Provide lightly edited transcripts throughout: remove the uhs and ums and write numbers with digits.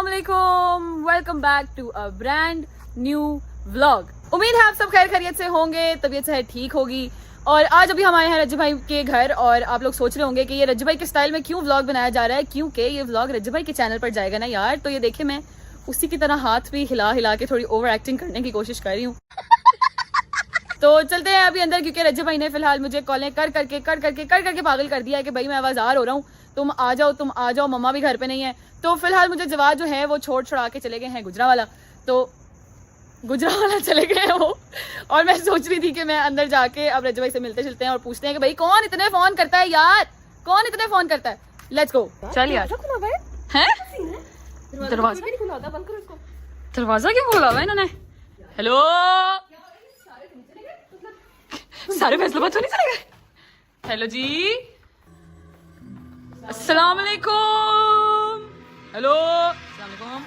अस्सलाम वालेकुम, welcome back to a brand new vlog. उम्मीद है आप सब खैर खैरियत से होंगे, तबीयत सेहत ठीक होगी। और आज अभी हम आए हैं रज्जू भाई के घर और आप लोग सोच रहे होंगे कि ये रज्जू भाई के स्टाइल में क्यों व्लॉग बनाया जा रहा है, क्योंकि ये व्लॉग रज्जू भाई के चैनल पर जाएगा ना यार। तो ये देखे मैं उसी की तरह हाथ भी हिला हिला के थोड़ी ओवर एक्टिंग करने की कोशिश कर रही हूँ। तो चलते हैं अभी अंदर, क्योंकि रज्जू भाई ने फिलहाल मुझे कॉलें कर करके पागल कर दिया है कि भाई मैं आवाज़ार हो रहा हूँ, तुम आ जाओ, मम्मा भी घर पे नहीं है। तो फिलहाल मुझे जवाब जो है वो छोड़ा के चले गए हैं गुजरावाला, तो गुजरावाला चले गए हैं वो। और मैं सोच रही थी कि मैं अंदर जाके अब रज्जू भाई से मिलते हैं और पूछते हैं कि भाई कौन इतने फोन करता है यार, कौन इतने फोन करता है। लेट्स गो, चल यार। दरवाजा क्यों खोला हुआ है इन्होंने? हेलो, सारे फैसलाबाद तो नहीं चले गए? हेलो जी, अस्सलाम वालेकुम। हेलो, अस्सलाम वालेकुम।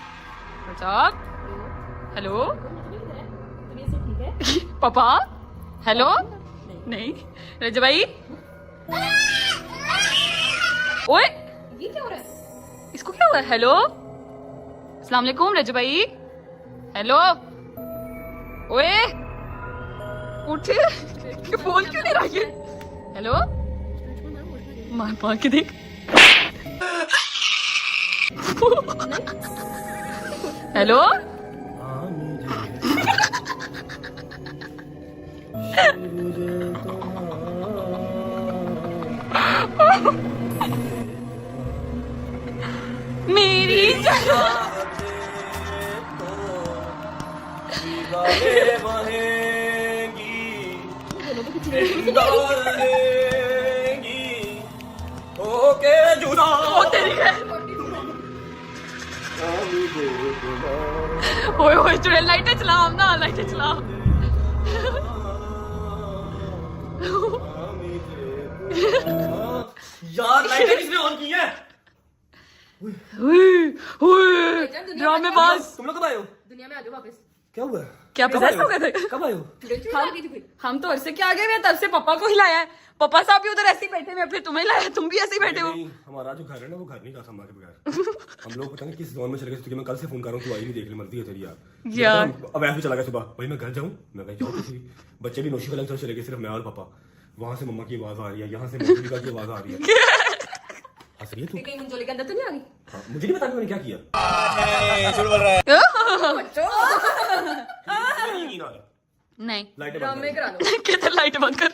हेलो पापा, हेलो नहीं रज्जू भाई। ओए ये क्या हो रहा है? इसको क्या हुआ है? हेलो, अस्सलाम वालेकुम रज्जू भाई। हेलो, ओए उठे, बोल क्यों नहीं रहा ये? हेलो, मार के देख। हेलो, मेरी ओए ओए चुड़ैल, लाइटें चला ना, लाइटें चला। यार लाइटें किसने ऑन की है? ड्रामेबाज। तुम लोग कब आए हो? दुनिया में आ जाओ वापस। क्या हुआ? क्या possess हो गए थे? कब आए हो? हम तो अरसे क्या आ गए, तब से पापा को हिलाया है। पापा साहब भी उधर ऐसे ही बैठे हुए, फिर तुम्हें लाया, तुम भी ऐसे ही बैठे हो। नहीं, हमारा जो घर है ना वो घर नहीं का संभाल के बगैर। हम लोग पता नहीं किस जोन में चले गए, तुझे मैं कल से फोन कर रहा हूँ, तू आई नहीं, देख ले मरती है तेरी यार। अब ऐसे चला गया सुबह, भाई मैं घर जाऊँ, मैं कहीं जाऊँ किसी बच्चे भी नौशी वाले चले गए, सिर्फ मैं और पापा। वहां से मम्मा की आवाज आ रही है, यहाँ से मम्मी की आवाज आ रही है। हंस रही है तू? कहीं मुंजोली के अंदर तो नहीं आ गई? हाँ, मुझे नहीं पता मैंने क्या किया। नहीं लाइटें ड्रामे करा दो। किधर लाइट बंद कर।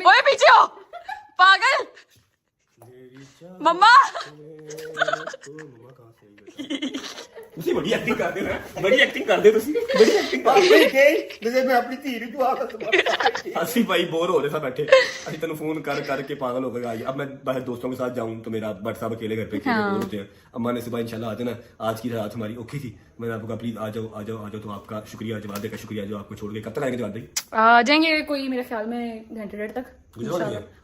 ओए पीछे हो पागल। मम्मा ਤੁਸੀਂ ਬੜੀ ਐਕਟਿੰਗ ਕਰਦੇ ਹੋ, ਬੜੀ ਐਕਟਿੰਗ ਕਰਦੇ ਹੋ ਤੁਸੀਂ, ਬੜੀ ਐਕਟਿੰਗ ਕਰਦੇ ਹੋ। ਜਿਵੇਂ ਮੈਂ ਆਪਣੀ ਧੀ ਨੂੰ ਜਵਾਬ ਦਿੱਤਾ। ਅਸੀਂ भाई बोर हो रहे थे बैठे, ਅਸੀਂ ਤੈਨੂੰ फोन कर करके पागल हो गए। अब मैं बाहर दोस्तों के साथ जाऊं तो मेरा बट साहब अकेले घर पे होते हैं। अम्मा ने सुबह इंशाल्लाह आते ना, आज की रात हमारी औखी थी, मैंने आपको कहा प्लीज आ जाओ। तो आपका शुक्रिया, जवाब देकर शुक्रिया जो आपको छोड़ के। कब तक आएंगे जवाब भाई? आ जाएंगे कोई मेरे ख्याल में घंटे डेढ़ तक।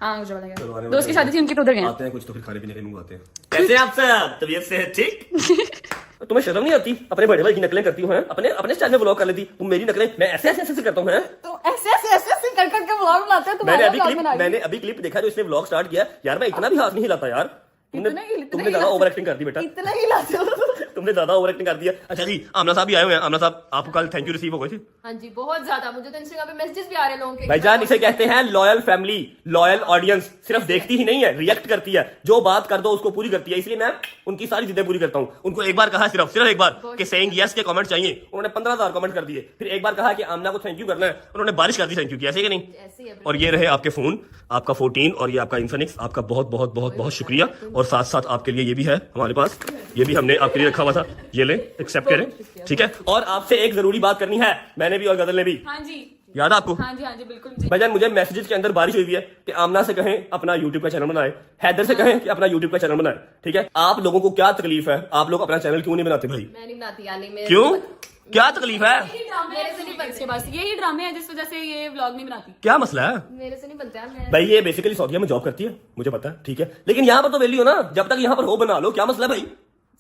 हाँ गुजरावाला दोस्त की शादी थी उनकी, तो उधर गए। आते हैं कुछ तो फिर खाने पीने के मुंह आते हैं। कैसे आप सब? तबीयत से ठीक? तुम्हें शर्म नहीं आती? अपने बड़े भाई की नकलें करती हूँ, अपने स्टाइल में व्लॉग कर लेती। तुम मेरी नकलें मैं ऐसे करता हूँ। तो ऐसे कर करके व्लॉग बनाते हैं। मैंने अभी क्लिप देखा जो इसने व्लॉग स्टार्ट किया यार, मैं इतना भी हाथ नहीं हिलाता यार। तुमने ज्यादा ओवर एक्टिंग कर दी बेटा, इतना ही लाते हो। तुमने ज्यादा ओवर एक्टिंग कर दिया। अच्छा जी, आमना साहब भी आए हुए हैं। आमना साहब आपको कल थैंक यू रिसीव हो गए थे? हाँ जी, बहुत ज्यादा। मुझे तो इंस्टाग्राम पे मैसेजेस भी आ रहे हैं लोगों के। भाईजान इसे कहते हैं लॉयल फैमिली, लॉयल ऑडियंस। सिर्फ देखती ही नहीं है, रिएक्ट करती है। जो बात कर दो उसको पूरी करती है, इसलिए मैं उनकी सारी जिद्दें पूरी करता हूँ। उनको एक बार कहा, सिर्फ एक बार कि सेइंग यस के कमेंट चाहिए, उन्होंने 15,000 कमेंट कर दिए। फिर एक बार कहा कि आमना को थैंक यू करना है, उन्होंने बारिश कर दी थैंक यू की। ऐसे कि नहीं? और ये रहे आपके फोन, आपका 14 और ये आपका इन्फिनिक्स। आपका बहुत बहुत बहुत बहुत शुक्रिया। और साथ साथ आपके लिए ये भी है हमारे पास, ये भी हमने आपके लिए रखा हुआ था, ये ले एक्सेप्ट करें, ठीक है। और आपसे एक जरूरी बात करनी है, मैंने भी और गदल ने भी। हाँ जी, याद है आपको? हाँ जी बिल्कुल। भाईजान मुझे मैसेजेस के अंदर बारिश हुई है कि आमना से कहें अपना यूट्यूब का चैनल बनाए, हैदर से कहें कि अपना यूट्यूब का चैनल बनाए, ठीक है। आप लोगों को क्या तकलीफ है? आप लोग अपना चैनल क्यों नहीं बनाते भाई? मैं नहीं बनाती यानी, मैं क्यों? क्या तकलीफ है? मेरे से नहीं बनते, बस यही ड्रामे है जिस वजह से ये व्लॉग नहीं बनाती। क्या मसला है? मेरे से नहीं बनते यार। मैं भाई ये बेसिकली सऊदीया में जॉब करती है, मुझे पता है, ठीक है। लेकिन यहाँ पर तो वेली हो ना, जब तक यहाँ पर हो बना लो। क्या मसला है भाई?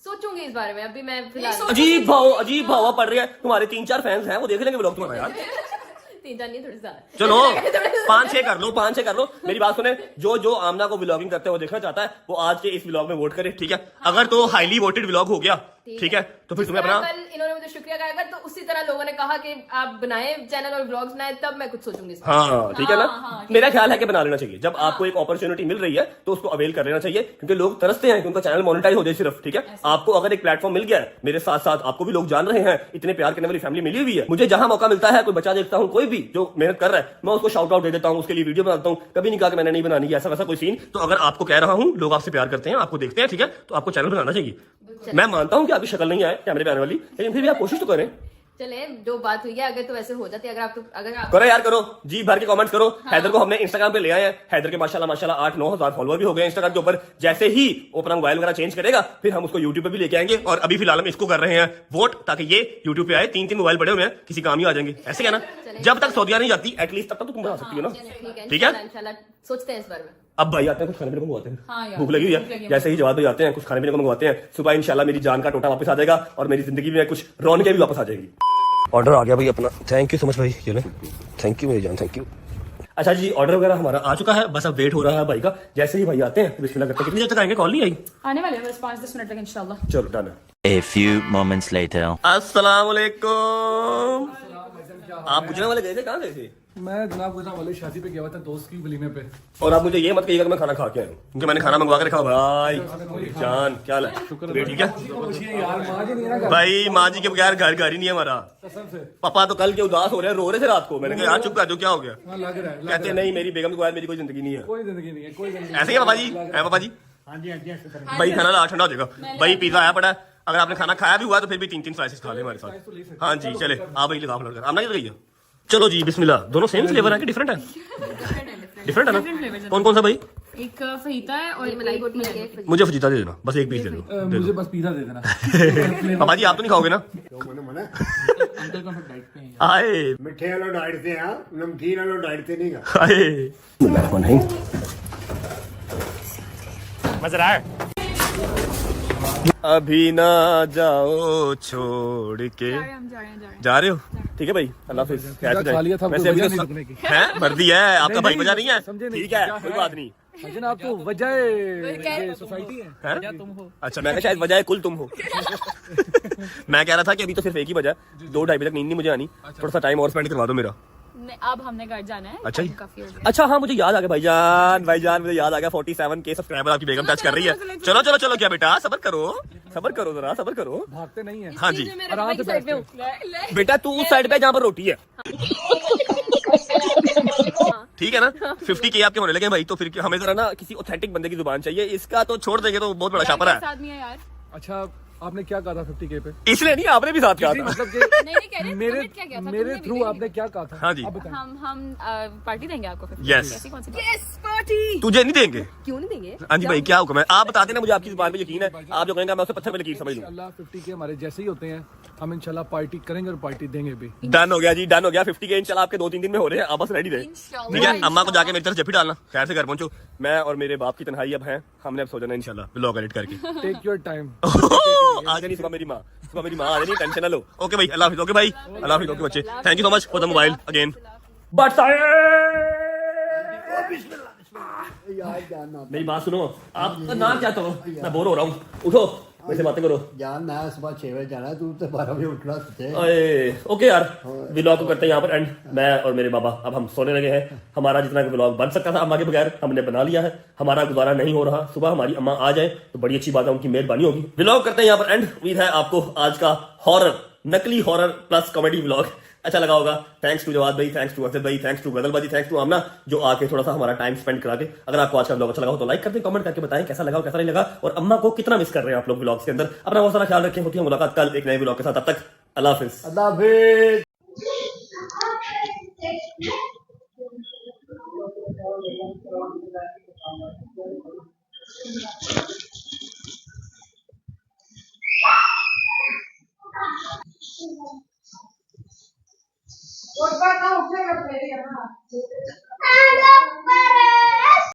सोचूंगी इस बारे में। अभी मैं फिलहाल अजीब भाव पड़ रही है। तुम्हारे 3-4 फैंस हैं, वो देख लेंगे व्लॉग तुम्हारा यार। 3-4 नहीं, थोड़ी ज्यादा। चलो 5-6 कर लो, 5-6 कर लो। मेरी बात सुने, जो आमना को व्लॉगिंग करते हैं वो देखना चाहता है, वो आज के इस व्लॉग में वोट करे, ठीक है। अगर तो हाईली वोटेड व्लॉग हो गया ठीक है, तो फिर तुम्हें अपना कल इन्होंने मुझे शुक्रिया कहा अगर, तो उसी तरह लोगों ने कहा कि आप बनाए चैनल और ब्लॉग्स बनाए, तब मैं कुछ सोचूंगी इस पर। हाँ ठीक है ना। मेरा ख्याल है कि बना लेना चाहिए। जब आपको एक अपॉर्चुनिटी मिल रही है तो उसको अवेल कर लेना चाहिए, क्योंकि लोग तरसते हैं कि उनका चैनल मोनेटाइज हो जाए सिर्फ। ठीक है, आपको अगर एक प्लेटफॉर्म मिल गया है, मेरे साथ साथ आपको भी लोग जान रहे हैं, इतने प्यार करने वाली फैमिली मिली हुई है, मुझे जहां मौका मिलता है, कोई बच्चा देखता हूँ, कोई भी जो मेहनत कर रहा है, मैं उसको शाउट आउट दे देता हूँ, उसके लिए वीडियो बनाता हूँ। कभी नहीं कहा कि मैंने नहीं बनानी है, ऐसा वैसा कोई सीन। तो अगर आपको कह रहा हूँ, लोग आपसे प्यार करते हैं, आपको देखते हैं, ठीक है, तो आपको चैनल बनाना चाहिए। मैं मानता हूँ कि आपकी शक्ल नहीं आए कैमरे पे आने वाली, लेकिन फिर भी आप कोशिश तो करें। चले जो बात हुई है, अगर तो वैसे हो जाती है, अगर आप करो यार, करो जी भर के कमेंट्स करो। हैदर को हमने इंस्टाग्राम पे ले आए हैं। हैदर के माशाल्लाह 8-9 हजार फॉलोअर भी हो गए इंस्टाग्राम के ऊपर। जैसे ही वो अपना मोबाइल वगैरह चेंज करेगा, फिर हम उसको यूट्यूब पे भी लेके आएंगे। और अभी फिलहाल हम इसको कर रहे हैं वोट, ताकि ये यूट्यूब पे आए। 3 मोबाइल बड़े हुए हैं, किसी काम ही आ जाएंगे। ऐसे क्या ना, जब तक सऊदिया नहीं जाती एटलीस्ट तब तक तो तुम बना सकती हो ना। ठीक है, इंशाल्लाह सोचते हैं इस बारे में। अब भाई आते हैं, कुछ खाने पीने को मंगवाते हैं। भूख लगी हुई है। जैसे ही जवाब भाई आते हैं, कुछ खाने पीने को मंगवाते हैं। सुबह इंशाल्लाह मेरी जान का टोटा वापस आ जाएगा और मेरी जिंदगी में कुछ रौनकें भी वापस आ जाएगी। ऑर्डर आ गया भाई अपना, थैंक यू सो मच भाई। ये ले, थैंक यू मेरी जान, थैंक यू। अच्छा जी, ऑर्डर वगैरह हमारा आ चुका है, बस अब वेट हो रहा है भाई का। जैसे ही भाई आते हैं बिस्मिल्लाह करते हैं। कितनी देर तक आएंगे? कॉल नहीं आई? आने वाले हैं बस 5-10 मिनट तक इंशाल्लाह। चलो डन है। A few moments later. अस्सलाम वालेकुम। आप गुजरने वाले गए थे, कहाँ गए थे? मैं जनाब गुजरात वाले शादी पे गया हुआ था, दोस्त की वलीमे पे। और आप मुझे ये मत कहिएगा कि मैं खाना खा के आया हूँ, क्योंकि मैंने खाना मंगवा के रखा। भाई जान क्या हाल है? ठीक है यार माँ जी नहीं है ना भाई, माँ जी के बगैर घर ही नहीं है हमारा। कसम से। पापा तो कल के उदास हो रहे हैं, रो रहे थे रात को। मैंने कहा यार चुप कर दो, क्या हो गया? हाँ लग रहा है, कहते नहीं, मेरी बेगम के बगैर मेरी कोई जिंदगी नहीं है। कोई जिंदगी नहीं है, कोई जिंदगी ऐसे ही है पापा जी, है पापा जी? हाँ जी हाँ जी शुक्र। भाई खाना ला ठंडा हो जाएगा। भाई पिज्जा आया पड़ा है, अगर आपने खाना खाया भी हुआ तो फिर भी 3 स्लाइसेस खा ले हमारे साथ। हाँ जी चले, आप भाई लगा फ्लोर कर। आपने किधर गई? चलो जी बिस्मिल्लाह। दोनों सेम फ्लेवर है कि डिफरेंट है? डिफरेंट है ना? कौन कौन सा भाई? एक फहीता है और मलाई कोट मिल गए। मुझे फजीता दे देना, बस एक पीस दे दो। मुझे बस पिज्जा दे देना। पापा जी आप तो नहीं खाओगे ना? आए मिठे वालों डाइट से हाँ, नमकीन वालों डाइट से नहीं गा। आए मजा रहा है। अभी ना जाओ छोड़ के। जा रहे हो? ठीक है भाई, अल्लाह हाफिज। खा लिया था, वैसे अभी वजह तो नहीं रुकने की। हैं वर्दी है आपका भाई, वजह नहीं है? समझे नहीं, ठीक है क्या कोई है? बात नहीं। जनाब तो वजह ये सोसाइटी है। हैं? अच्छा मैं शायद वजह है कुल तुम हो। मैं कह रहा था कि अभी तो सिर्फ एक ही वजह, 2-2:30 बजे तक नींद नहीं मुझे आनी। थोड़ा सा टाइम और स्पेंड करवा दो मेरा। अब हमने घर जाना है। अच्छा जी। काफी हो गया। अच्छा हाँ मुझे याद आ गया भाईजान मुझे याद आ गया। 47K सब्सक्राइबर आपकी बेगम टच कर रही है। चलो चलो चलो, क्या बेटा सबर करो जरा, सबर करो। भागते नहीं है। हाँ जी आराम से बैठते। बेटा तू उस साइड पे जहाँ पर रोटी है, ठीक है ना? 50K आपके होने लगे भाई, तो फिर हमें जरा ना किसी ऑथेंटिक बंदे की जुबान चाहिए। इसका तो छोड़ देंगे तो बहुत बड़ा छापर है। आदमी है यार। अच्छा आपने क्या कहा था 50K पे? इसलिए नहीं, आपने भी साथ कहा था। मतलब कि नहीं कह रहे मेरे commit क्या किया था? मेरे तुमने भी थ्रू नहीं आपने क्या कहा था? हाँ जी। अब बताएं। हम पार्टी देंगे आपको फिर। Yes. ऐसी कौन सी बात? तुझे नहीं देंगे? क्यों नहीं देंगे? हाँ जी भाई क्या हुक्म है? आप बताते ना, मुझे आपकी जुबान पे यकीन है। आप जो कहेंगे मैं उसे पत्थर पे लकीर समझ लूँ। अल्लाह 50K हमारे जैसे ही होते हैं, हम इंशाल्लाह पार्टी करेंगे और पार्टी देंगे भी। डन हो गया जी, डन हो गया। 50K इंशाल्लाह आपके 2-3 दिन में हो रहे हैं। आप बस रेडी रहे, ठीक है? अम्मा को जाके मेरी तरफ जफ्फी डालना। खैर से घर पहुंचो। मैं और मेरे बाप की तन्हाई अब है, हमने अब सो जाना इंशाल्लाह ब्लॉग एडिट करके। Take your time. आ जानी सुबह मेरी माँ आ जानी, टेंशन ना लो। ओके भाई, अल्लाह हाफिज। ओके भाई, अल्लाह हाफिज। ओके बच्चे, thank you so much for the mobile again. But मेरी बात सुनो, आप ना क्या करो, मैं बोर हो रहा हूँ। उठो वैसे बातें करो। जान मैं सुबह 6 बजे जाना है, तू तो 12 बजे उठना सोचे। ओके यार, व्लॉग को करते हैं यहाँ पर एंड। मैं और मेरे बाबा अब हम सोने लगे हैं। हमारा जितना व्लॉग बन सकता था अम्मा के बगैर हमने बना लिया है। हमारा गुजारा नहीं हो रहा। सुबह हमारी अम्मा आ जाए तो बड़ी अच्छी बात है, उनकी मेहरबानी होगी। व्लॉग करते हैं यहाँ पर एंड। उम्मीद है आपको आज का हॉरर, नकली हॉरर प्लस कॉमेडी व्लॉग अच्छा लगा होगा। थैंक्स टू जवाद भाई, थैंक्स टू अजद भाई, थैंक्स टू गदल भाई, थैंक्स टू आमना जो आके थोड़ा सा हमारा टाइम स्पेंड करा के। अगर आपको आज का व्लॉग अच्छा लगा हो तो लाइक कर दें, कमेंट करके बताएं कैसा लगा और कैसा नहीं लगा, और अम्मा को कितना मिस कर रहे हैं आप लोग व्लॉग्स के अंदर। अपना बहुत सारा ख्याल रखें। होती है मुलाकात कल एक नए व्लॉग के साथ। तब तक अल्लाह हाफिज। अल्लाह हाफिज।